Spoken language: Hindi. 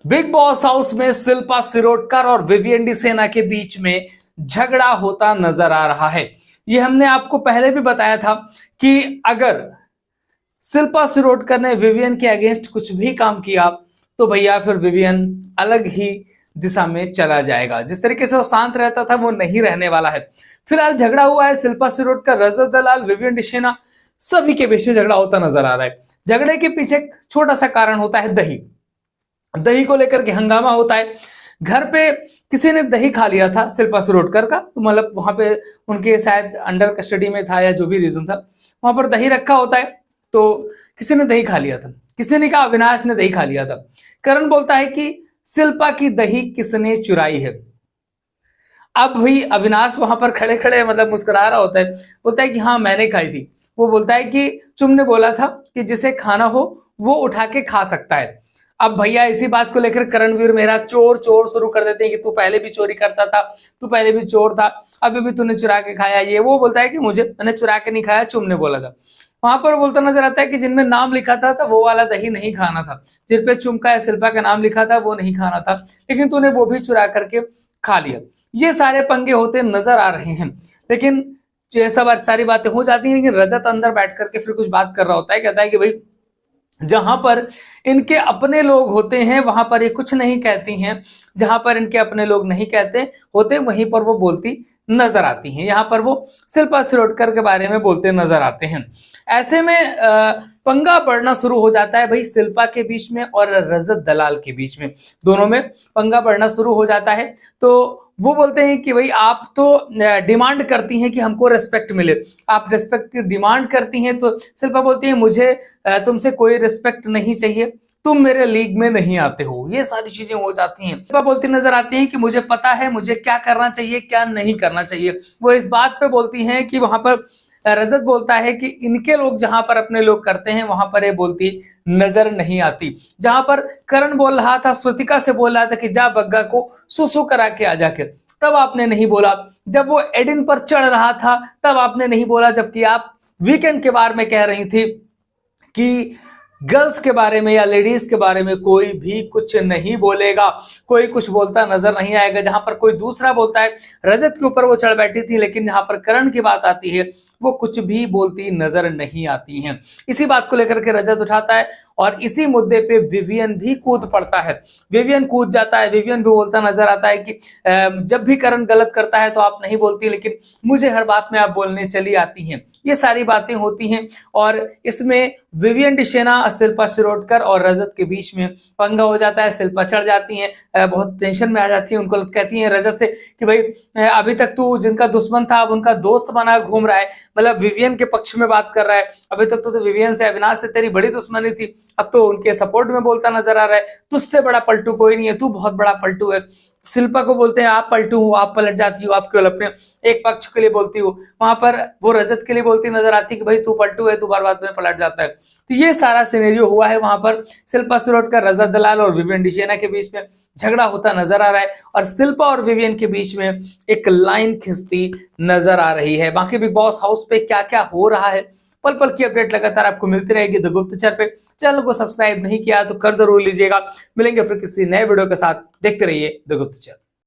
बिग बॉस हाउस में शिल्पा शिरोडकर और विवियन डी सेना के बीच में झगड़ा होता नजर आ रहा है। ये हमने आपको पहले भी बताया था कि अगर शिल्पा शिरोडकर ने विवियन के अगेंस्ट कुछ भी काम किया तो भैया फिर विवियन अलग ही दिशा में चला जाएगा। जिस तरीके से वो शांत रहता था वो नहीं रहने वाला है। फिलहाल झगड़ा हुआ है शिल्पा शिरोडकर, रजत दलाल, विवियन डी सेना, सभी के बीच में झगड़ा होता नजर आ रहा है। झगड़े के पीछे एक छोटा सा कारण होता है दही। दही को लेकर के हंगामा होता है। घर पे किसी ने दही खा लिया था शिल्पा शिरोडकर का, तो मतलब वहां पे उनके शायद अंडर कस्टडी में था या जो भी रीजन था, वहां पर दही रखा होता है। तो किसी ने दही खा लिया था, किसी ने कहा अविनाश ने दही खा लिया था। करण बोलता है कि शिल्पा की दही किसने चुराई है। अब भाई अविनाश वहां पर खड़े खड़े मतलब मुस्कुरा रहा होता है, बोलता है कि हाँ मैंने खाई थी। वो बोलता है कि तुमने बोला था कि जिसे खाना हो वो उठा के खा सकता है। अब भैया इसी बात को लेकर करणवीर मेरा चोर चोर शुरू कर देते हैं कि तू पहले भी चोरी करता था, तू पहले भी चोर था, अभी भी तूने चुरा के खाया। ये वो बोलता है कि मैंने चुरा के नहीं खाया, चुम ने बोला था। वहां पर बोलता नजर आता है कि जिनमें नाम लिखा था वो वाला दही नहीं खाना था, जिन पे चुम का या शिल्पा का नाम लिखा था वो नहीं खाना था, लेकिन तूने वो भी चुरा करके खा लिया। ये सारे पंगे होते नजर आ रहे हैं। लेकिन ये सब सारी बातें हो जाती हैं, लेकिन रजत अंदर बैठ करके फिर कुछ बात कर रहा होता है। कहता है कि भाई जहां पर इनके अपने लोग होते हैं वहां पर ये कुछ नहीं कहती हैं, जहां पर इनके अपने लोग नहीं कहते होते वहीं पर वो बोलती नजर आती हैं। यहाँ पर वो शिल्पा शिरोडकर के बारे में बोलते नजर आते हैं। ऐसे में पंगा बढ़ना शुरू हो जाता है भाई शिल्पा के बीच में और रजत दलाल के बीच में, दोनों में पंगा बढ़ना शुरू हो जाता है। तो वो बोलते हैं कि भाई आप तो डिमांड करती हैं कि हमको रेस्पेक्ट मिले, आप रेस्पेक्ट की डिमांड करती हैं। तो शिल्पा बोलती है मुझे तुमसे कोई रेस्पेक्ट नहीं चाहिए, तुम मेरे लीग में नहीं आते हो। ये सारी चीजें हो जाती हैं। शिल्पा बोलती नजर आती हैं कि मुझे पता है मुझे क्या करना चाहिए क्या नहीं करना चाहिए। वो इस बात पे बोलती हैं कि वहां पर रजत बोलता है कि इनके लोग जहां पर अपने लोग करते हैं वहां पर ये बोलती नजर नहीं आती। जहां पर करण बोल रहा था, श्रुतिका से बोल रहा था कि जा बग्गा को सुसु करा के आ जाके, तब आपने नहीं बोला। जब वो एडिन पर चढ़ रहा था तब आपने नहीं बोला, जबकि आप वीकेंड के बारे में कह रही थी कि गर्ल्स के बारे में या लेडीज के बारे में कोई भी कुछ नहीं बोलेगा, कोई कुछ बोलता नजर नहीं आएगा। जहां पर कोई दूसरा बोलता है, रजत के ऊपर वो चढ़ बैठी थी, लेकिन जहां पर करण की बात आती है वो कुछ भी बोलती नजर नहीं आती हैं। इसी बात को लेकर के रजत उठाता है और इसी मुद्दे पे विवियन भी कूद पड़ता है। विवियन कूद जाता है। विवियन भी बोलता नजर आता है कि जब भी करण गलत करता है तो आप नहीं बोलती, लेकिन मुझे हर बात में आप बोलने चली आती हैं। ये सारी बातें होती हैं और इसमें विवियन डी सेना, शिल्पा शिरोडकर और रजत के बीच में पंगा हो जाता है। शिल्पा चढ़ जाती हैं, बहुत टेंशन में आ जाती है। उनको कहती हैं रजत से कि भाई अभी तक तू जिनका दुश्मन था अब उनका दोस्त बना घूम रहा है, मतलब विवियन के पक्ष में बात कर रहा है। अभी तक तो विवियन से, अविनाश से तेरी बड़ी दुश्मनी थी, अब तो उनके सपोर्ट में बोलता नजर आ रहा है। तुझसे बड़ा पलटू कोई नहीं है, तू बहुत बड़ा पलटू है। शिल्पा को बोलते हैं आप पलटू हो, आप पलट जाती हो, आप केवल अपने एक पक्ष के लिए बोलती हो। वहां पर वो रजत के लिए बोलती नजर आती कि भाई तू पलटू है, तू बार बार में पलट जाता है। तो ये सारा सिनेरियो हुआ है। वहां पर शिल्पा शिरोडकर, रजत दलाल और विवियन डी सेना के बीच में झगड़ा होता नजर आ रहा है और शिल्पा और विवियन के बीच में एक लाइन खिंचती नजर आ रही है। बाकी बिग बॉस हाउस पे क्या क्या हो रहा है, पल पल की अपडेट लगातार आपको मिलती रहेगी द गुप्तचर पे। चैनल को सब्सक्राइब नहीं किया तो कर जरूर लीजिएगा। मिलेंगे फिर किसी नए वीडियो के साथ, देखते रहिए द गुप्तचर।